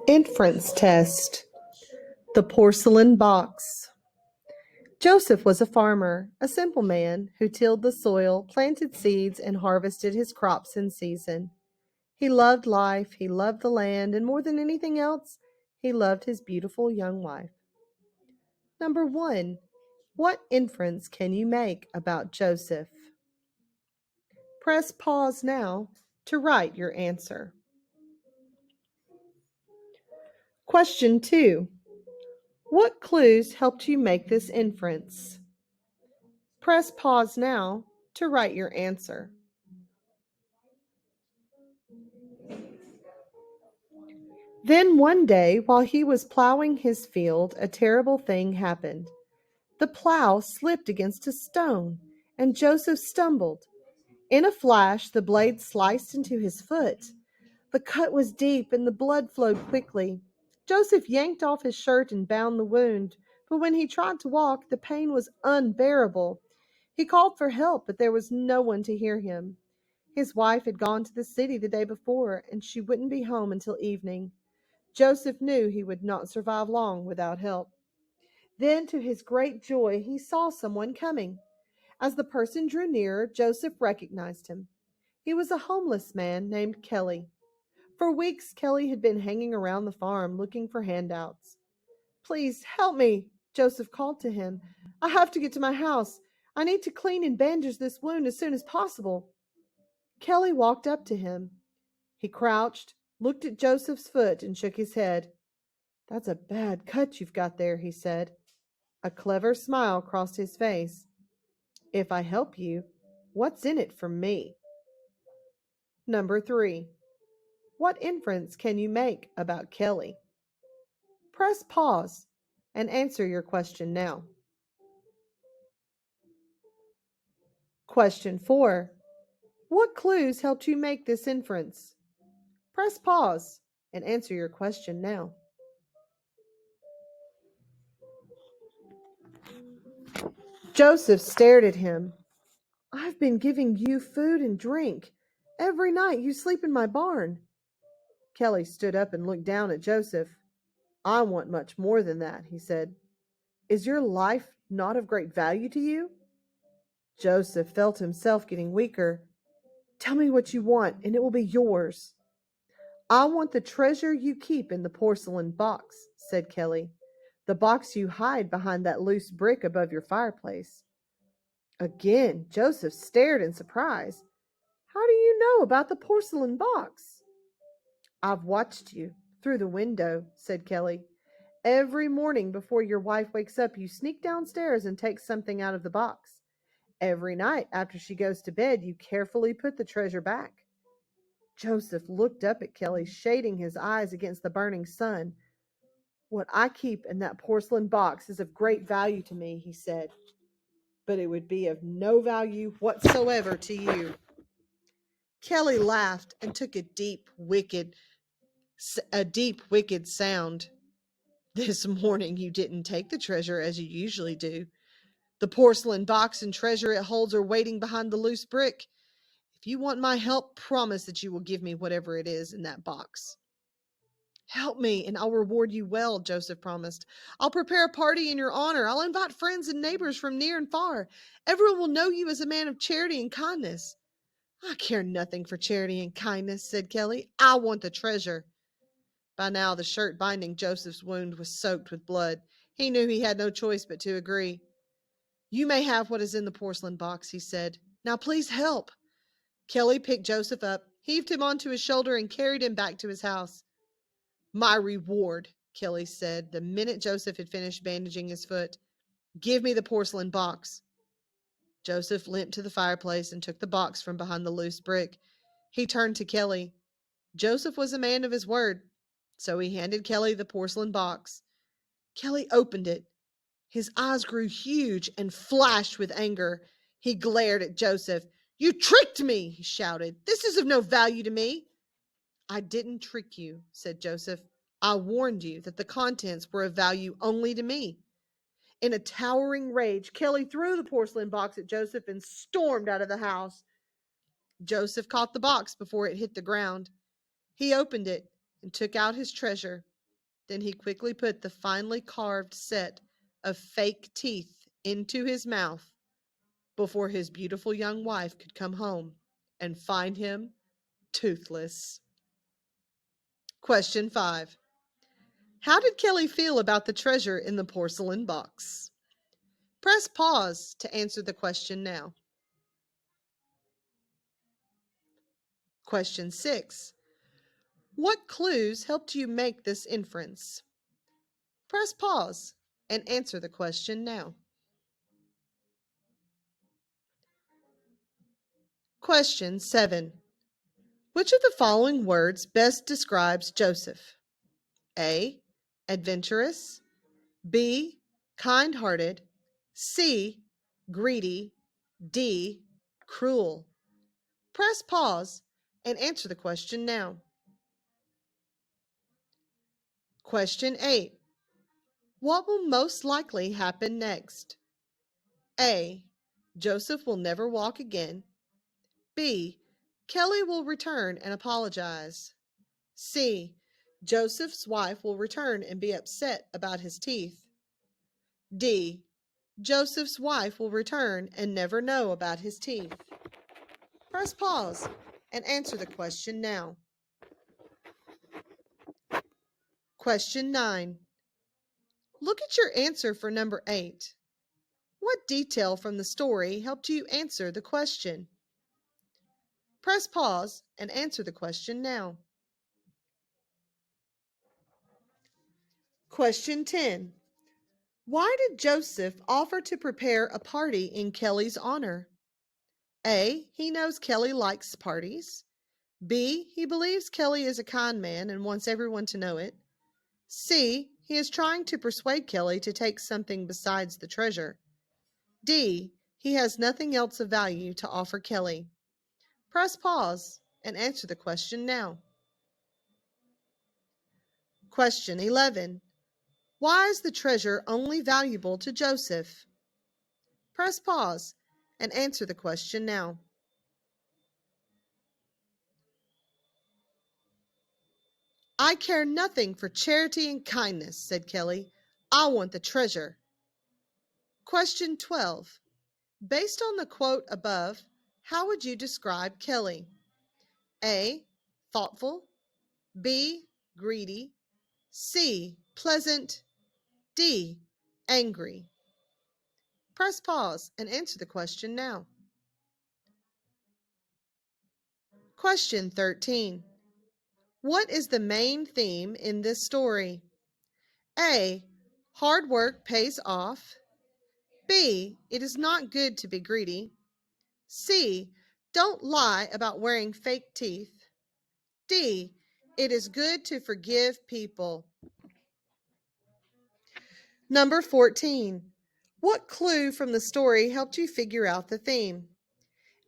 Inference test. The porcelain box. Joseph was a farmer, a simple man who tilled the soil, planted seeds, and harvested his crops in season. He loved life, he loved the land, and more than anything else, he loved his beautiful young wife. Number 1. What inference can you make about Joseph? Press pause now to write your answer. Question 2. What clues helped you make this inference? Press pause now to write your answer. Then one day, while he was plowing his field, a terrible thing happened. The plow slipped against a stone, and Joseph stumbled. In a flash, the blade sliced into his foot. The cut was deep, and the blood flowed quickly. Joseph yanked off his shirt and bound the wound, but when he tried to walk, the pain was unbearable. He called for help, but there was no one to hear him. His wife had gone to the city the day before, and she wouldn't be home until evening. Joseph knew he would not survive long without help. Then, to his great joy, he saw someone coming. As the person drew nearer, Joseph recognized him. He was a homeless man named Kelly. For weeks, Kelly had been hanging around the farm looking for handouts. "Please help me," Joseph called to him. "I have to get to my house. I need to clean and bandage this wound as soon as possible." Kelly walked up to him. He crouched, looked at Joseph's foot, and shook his head. "That's a bad cut you've got there," he said. A clever smile crossed his face. "If I help you, what's in it for me?" Number 3. What inference can you make about Kelly? Press pause and answer your question now. Question 4. What clues helped you make this inference? Press pause and answer your question now. Joseph stared at him. "I've been giving you food and drink. Every night you sleep in my barn." Kelly stood up and looked down at Joseph. "I want much more than that," he said. "Is your life not of great value to you?" Joseph felt himself getting weaker. "Tell me what you want, and it will be yours." "I want the treasure you keep in the porcelain box," said Kelly. "The box you hide behind that loose brick above your fireplace." Again, Joseph stared in surprise. "How do you know about the porcelain box?" "I've watched you through the window," said Kelly. "Every morning before your wife wakes up, you sneak downstairs and take something out of the box. Every night after she goes to bed, you carefully put the treasure back." Joseph looked up at Kelly, shading his eyes against the burning sun. "What I keep in that porcelain box is of great value to me," he said, "but it would be of no value whatsoever to you." Kelly laughed and took a deep, wicked sound. "This morning you didn't take the treasure as you usually do. The porcelain box and treasure it holds are waiting behind the loose brick. If you want my help, promise that you will give me whatever it is in that box." "Help me, and I'll reward you well," Joseph promised. "I'll prepare a party in your honor. I'll invite friends and neighbors from near and far. Everyone will know you as a man of charity and kindness." "I care nothing for charity and kindness," said Kelly. "I want the treasure." By now, the shirt binding Joseph's wound was soaked with blood. He knew he had no choice but to agree. "You may have what is in the porcelain box," he said. "Now please help." Kelly picked Joseph up, heaved him onto his shoulder, and carried him back to his house. "My reward," Kelly said the minute Joseph had finished bandaging his foot. "Give me the porcelain box." Joseph limped to the fireplace and took the box from behind the loose brick. He turned to Kelly. Joseph was a man of his word, so he handed Kelly the porcelain box. Kelly opened it. His eyes grew huge and flashed with anger. He glared at Joseph. "You tricked me!" he shouted. "This is of no value to me." "I didn't trick you," said Joseph. "I warned you that the contents were of value only to me." In a towering rage, Kelly threw the porcelain box at Joseph and stormed out of the house. Joseph caught the box before it hit the ground. He opened it and took out his treasure. Then he quickly put the finely carved set of fake teeth into his mouth before his beautiful young wife could come home and find him toothless. Question 5. How did Kelly feel about the treasure in the porcelain box? Press pause to answer the question now. Question 6. What clues helped you make this inference? Press pause and answer the question now. Question 7. Which of the following words best describes Joseph? A. Adventurous. B. Kind-hearted. C. Greedy. D. Cruel. Press pause and answer the question now. Question 8. What will most likely happen next? A. Joseph will never walk again. B. Kelly will return and apologize. C. Joseph's wife will return and be upset about his teeth. D. Joseph's wife will return and never know about his teeth. Press pause and answer the question now. Question 9. Look at your answer for number 8. What detail from the story helped you answer the question? Press pause and answer the question now. Question 10. Why did Joseph offer to prepare a party in Kelly's honor? A. He knows Kelly likes parties. B. He believes Kelly is a kind man and wants everyone to know it. C. He is trying to persuade Kelly to take something besides the treasure. D. He has nothing else of value to offer Kelly. Press pause and answer the question now. Question 11. Why is the treasure only valuable to Joseph? Press pause and answer the question now. I care nothing for charity and kindness, said Kelly. I want the treasure. Question 12. Based on the quote above, how would you describe Kelly? A. Thoughtful. B. Greedy. C. Pleasant. D. Angry. Press pause and answer the question now. Question 13. What is the main theme in this story? A. Hard work pays off. B. It is not good to be greedy. C. Don't lie about wearing fake teeth. D. It is good to forgive people. Number 14. What clue from the story helped you figure out the theme?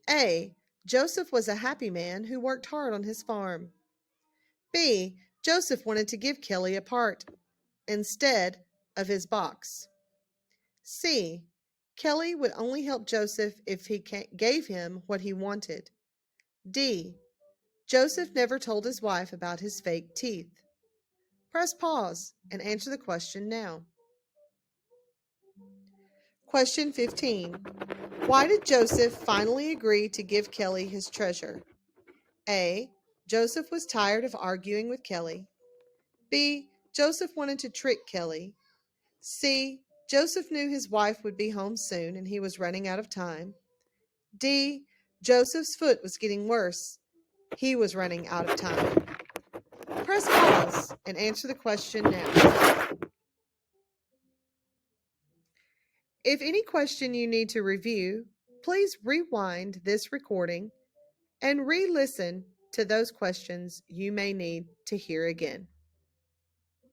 A. Joseph was a happy man who worked hard on his farm. B. Joseph wanted to give Kelly a part instead of his box. C. Kelly would only help Joseph if he gave him what he wanted. D. Joseph never told his wife about his fake teeth. Press pause and answer the question now. Question 15. Why did Joseph finally agree to give Kelly his treasure? A. Joseph was tired of arguing with Kelly. B. Joseph wanted to trick Kelly. C. Joseph knew his wife would be home soon and he was running out of time. D. Joseph's foot was getting worse. He was running out of time. Press pause and answer the question now. If any question you need to review, please rewind this recording and re-listen to those questions you may need to hear again.